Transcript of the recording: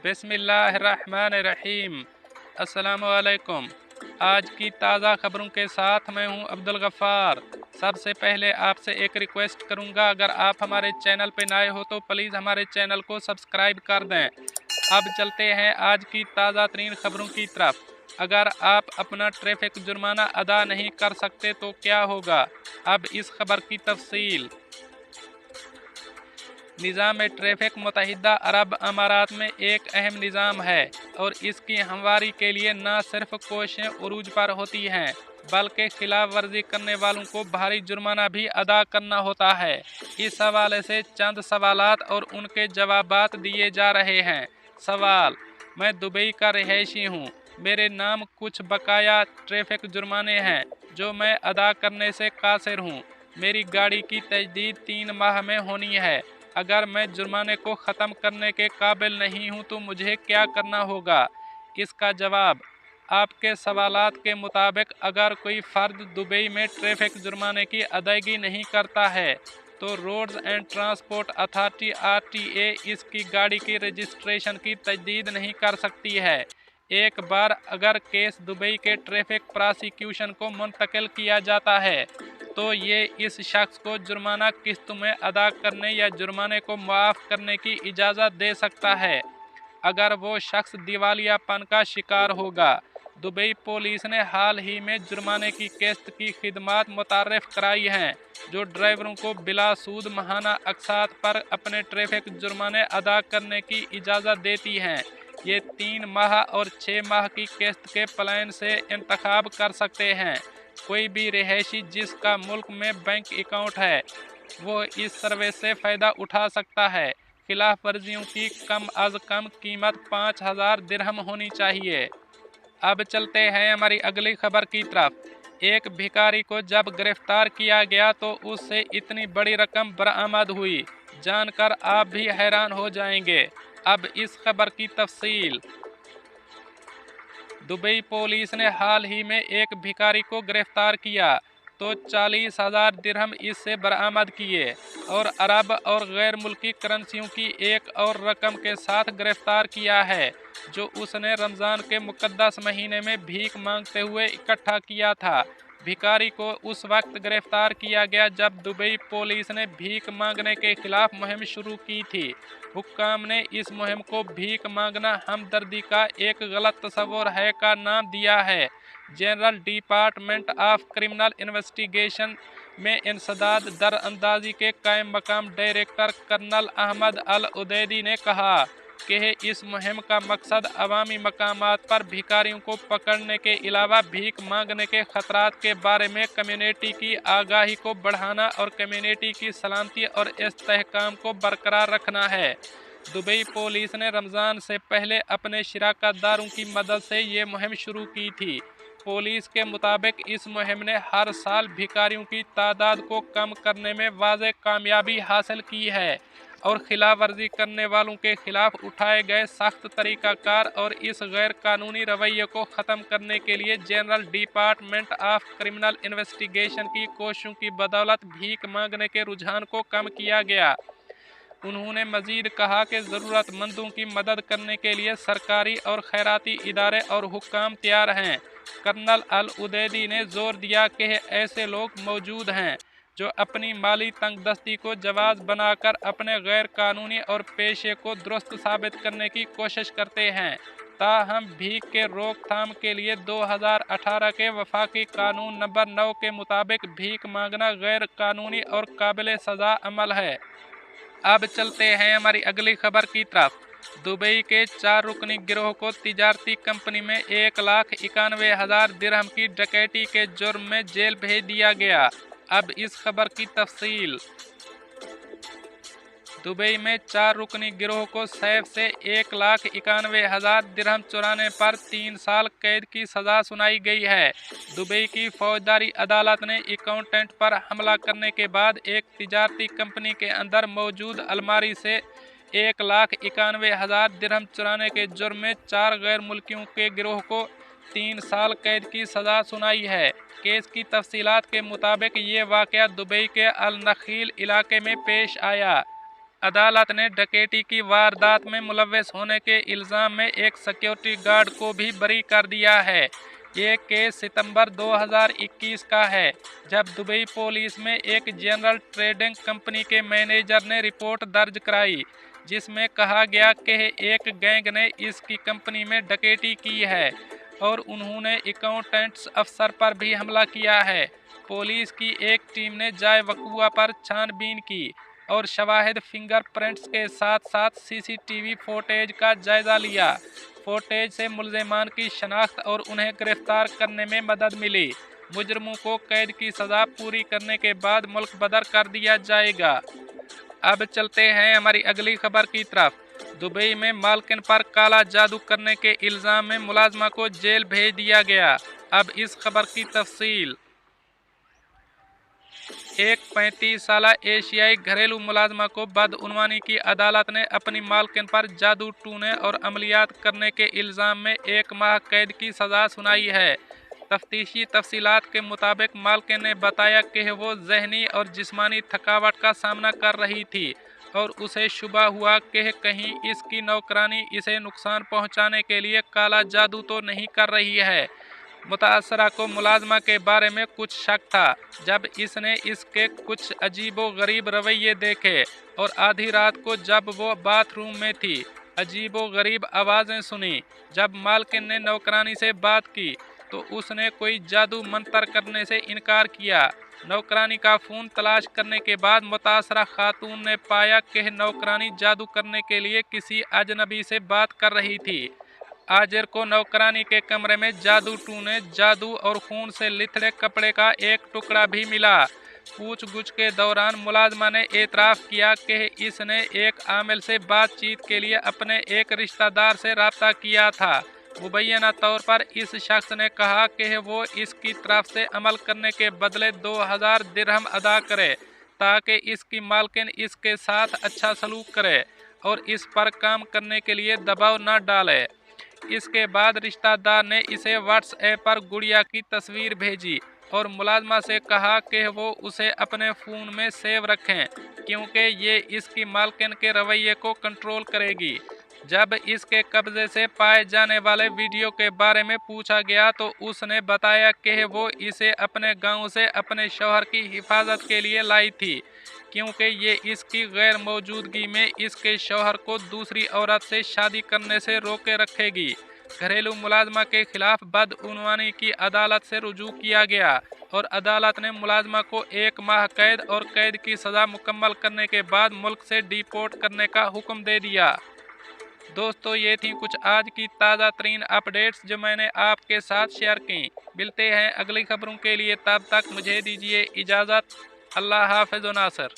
बिस्मिल्लाहिर्रहमानिर्रहीम। अस्सलामुअलैकुम। आज की ताज़ा खबरों के साथ मैं हूं अब्दुल गफ़ार। सबसे पहले आपसे एक रिक्वेस्ट करूंगा, अगर आप हमारे चैनल पर नए हो तो प्लीज़ हमारे चैनल को सब्सक्राइब कर दें। अब चलते हैं आज की ताज़ा तरीन खबरों की तरफ। अगर आप अपना ट्रैफिक जुर्माना अदा नहीं कर सकते तो क्या होगा, अब इस खबर की तफसील। निज़ाम ट्रैफिक मुत्तहिदा अरब अमारात में एक अहम निज़ाम है और इसकी हमवारी के लिए न सिर्फ कोशिशें उरूज पर होती हैं बल्कि खिलाफ वर्जी करने वालों को भारी जुर्माना भी अदा करना होता है। इस हवाले से चंद सवालात और उनके जवाबात दिए जा रहे हैं। सवाल: मैं दुबई का रहायशी हूँ। मेरे नाम कुछ बकाया ट्रैफिक जुर्माने हैं जो मैं अदा करने से कासिर हूँ। मेरी गाड़ी की तजदीद 3 माह में होनी है। अगर मैं जुर्माने को ख़त्म करने के काबिल नहीं हूँ तो मुझे क्या करना होगा? इसका जवाब: आपके सवालात के मुताबिक अगर कोई फ़र्द दुबई में ट्रैफिक जुर्माने की अदायगी नहीं करता है तो roads and transport authority (RTA) इसकी गाड़ी की रजिस्ट्रेशन की तजदीद नहीं कर सकती है। एक बार अगर केस दुबई के ट्रैफिक प्रोसिक्यूशन को मुंतकिल किया जाता है तो ये इस शख्स को जुर्माना किस्त में अदा करने या जुर्माने को माफ़ करने की इजाज़त दे सकता है अगर वो शख्स दिवालियापन का शिकार होगा। दुबई पुलिस ने हाल ही में जुर्माने की किस्त की खिदमात मुतारिफ कराई हैं जो ड्राइवरों को बिला सूद माहाना अक़सात पर अपने ट्रैफिक जुर्माने अदा करने की इजाज़त देती हैं। ये 3 माह और 6 माह की किस्त के प्लान से इंतखाब कर सकते हैं। कोई भी रहायशी जिसका मुल्क में बैंक अकाउंट है वो इस सर्विस से फ़ायदा उठा सकता है। खिलाफ वर्जियों की कम अज़ कम कीमत 5,000 दिरहम होनी चाहिए। अब चलते हैं हमारी अगली खबर की तरफ। एक भिखारी को जब गिरफ्तार किया गया तो उससे इतनी बड़ी रकम बरामद हुई, जानकर आप भी हैरान हो जाएंगे। अब इस खबर की तफसील। दुबई पुलिस ने हाल ही में एक भिखारी को गिरफ्तार किया तो 40,000 दिरहम इससे बरामद किए और अरब और गैर मुल्की करेंसियों की एक और रकम के साथ गिरफ्तार किया है जो उसने रमज़ान के मुक़द्दस महीने में भीख मांगते हुए इकट्ठा किया था। भिखारी को उस वक्त गिरफ्तार किया गया जब दुबई पुलिस ने भीख मांगने के खिलाफ मुहिम शुरू की थी। हुक्काम ने इस मुहिम को भीख मांगना हमदर्दी का एक गलत तस्वुर है का नाम दिया है। General department of criminal investigation में इंसदाद दरअंदाजी के कायम मकाम डायरेक्टर कर्नल अहमद अल उदैदी ने कहा कि इस मुहिम का मकसद अवामी मकामात पर भिखारियों को पकड़ने के अलावा भीख मांगने के खतरात के बारे में कम्युनिटी की आगाही को बढ़ाना और कम्युनिटी की सलामती और इस्तेहकाम को बरकरार रखना है। दुबई पुलिस ने रमज़ान से पहले अपने शिराकतदारों की मदद से ये मुहिम शुरू की थी। पुलिस के मुताबिक इस मुहिम ने हर साल भिखारियों की तादाद को कम करने में वाज़ेह कामयाबी हासिल की है और खिलाफ वर्जी करने वालों के खिलाफ उठाए गए सख्त तरीक़ाकार और इस गैर कानूनी रवैये को ख़त्म करने के लिए general department of criminal investigation की कोशिशों की बदौलत भीख मांगने के रुझान को कम किया गया। उन्होंने मजीद कहा कि ज़रूरतमंदों की मदद करने के लिए सरकारी और खैराती इदारे और हुक्काम तैयार हैं। कर्नल अल उदैदी ने जोर दिया कि ऐसे लोग मौजूद हैं जो अपनी माली तंगदस्ती को जवाज़ बनाकर अपने गैर कानूनी और पेशे को दुरुस्त साबित करने की कोशिश करते हैं। ताहम भीख के रोकथाम के लिए 2018 के वफाकी कानून नंबर 9 के मुताबिक भीख मांगना गैर कानूनी और काबिल सज़ा अमल है। अब चलते हैं हमारी अगली खबर की तरफ। दुबई के 4 रुकनी गिरोह को तिजारती कंपनी में 1,91,000 दिरहम की डकैती के जुर्म में जेल भेज दिया गया। अब इस खबर की तफसील। दुबई में 4 रुकनी गिरोह को सैफ से 1,91,000 दिरहम चुराने पर 3 साल कैद की सज़ा सुनाई गई है। दुबई की फौजदारी अदालत ने अकाउंटेंट पर हमला करने के बाद एक तिजारती कंपनी के अंदर मौजूद अलमारी से 1,91,000 दिरहम चुराने के जुर्म में 4 गैर मुल्कियों के गिरोह को 3 साल कैद की सज़ा सुनाई है। केस की तफसीलात के मुताबिक ये वाक़या दुबई के अल नखील इलाके में पेश आया। अदालत ने डकैती की वारदात में मुलव्वस होने के इल्ज़ाम में एक सिक्योरिटी गार्ड को भी बरी कर दिया है। ये केस सितंबर 2021 का है, जब दुबई पुलिस में एक जनरल ट्रेडिंग कंपनी के मैनेजर ने रिपोर्ट दर्ज कराई, जिसमें कहा गया कि एक गैंग ने इसकी कंपनी में डकैती की है और उन्होंने अकाउंटेंट्स अफसर पर भी हमला किया है। पुलिस की एक टीम ने जाए वक़ुआ पर छानबीन की और शवाहिद फिंगरप्रिंट्स के साथ साथ सीसीटीवी फुटेज का जायजा लिया। फुटेज से मुल्ज़िमान की शनाख्त और उन्हें गिरफ्तार करने में मदद मिली। मुजरिमों को कैद की सज़ा पूरी करने के बाद मुल्क बदर कर दिया जाएगा। अब चलते हैं हमारी अगली खबर की तरफ। दुबई में मालकिन पर काला जादू करने के इल्ज़ाम में मुलाजमा को जेल भेज दिया गया। अब इस खबर की तफसील। एक 35 साला एशियाई घरेलू मुलाजमा को बदउनवानी की अदालत ने अपनी मालकिन पर जादू टूने और अमलियात करने के इल्ज़ाम में 1 माह कैद की सज़ा सुनाई है। तफ्तीशी तफसीलात के मुताबिक मालकिन ने बताया कि वो जहनी और जिस्मानी थकावट का सामना कर रही थी और उसे शुबा हुआ कि कहीं इसकी नौकरानी इसे नुकसान पहुंचाने के लिए काला जादू तो नहीं कर रही है। मुतासरा को मुलाजमा के बारे में कुछ शक था जब इसने इसके कुछ अजीबो गरीब रवैये देखे और आधी रात को जब वो बाथरूम में थी, अजीबो गरीब आवाज़ें सुनी। जब मालकिन ने नौकरानी से बात की तो उसने कोई जादू मंतर करने से इनकार किया। नौकरानी का फ़ोन तलाश करने के बाद मुतासरा खातून ने पाया कि नौकरानी जादू करने के लिए किसी अजनबी से बात कर रही थी। आजिर को नौकरानी के कमरे में जादू टूने, जादू और खून से लिथड़े कपड़े का एक टुकड़ा भी मिला। पूछगछ के दौरान मुलाजमा ने एतराफ़ किया कि इसने एक आमिल से बातचीत के लिए अपने एक रिश्तेदार से रब्ता किया था। मुबैना तौर पर इस शख्स ने कहा कि वो इसकी तरफ से अमल करने के बदले 2000 दिरहम अदा करे ताकि इसकी मालकिन इसके साथ अच्छा सलूक करे और इस पर काम करने के लिए दबाव न डाले। इसके बाद रिश्तेदार ने इसे व्हाट्सएप पर गुड़िया की तस्वीर भेजी और मुलाजमा से कहा कि वो उसे अपने फ़ोन में सेव रखें क्योंकि ये इसकी मालकिन के रवैये को कंट्रोल करेगी। जब इसके कब्ज़े से पाए जाने वाले वीडियो के बारे में पूछा गया तो उसने बताया कि वो इसे अपने गांव से अपने शौहर की हिफाजत के लिए लाई थी क्योंकि ये इसकी गैर मौजूदगी में इसके शौहर को दूसरी औरत से शादी करने से रोके रखेगी। घरेलू मुलाजमा के खिलाफ बदउनवानी की अदालत से रुजू किया गया और अदालत ने मुलाजमा को 1 माह कैद और कैद की सज़ा मुकम्मल करने के बाद मुल्क से डिपोर्ट करने का हुक्म दे दिया। दोस्तों, ये थी कुछ आज की ताज़ा तरीन अपडेट्स जो मैंने आपके साथ शेयर की। मिलते हैं अगली खबरों के लिए, तब तक मुझे दीजिए इजाज़त। अल्लाह हाफ़िज़ नासर।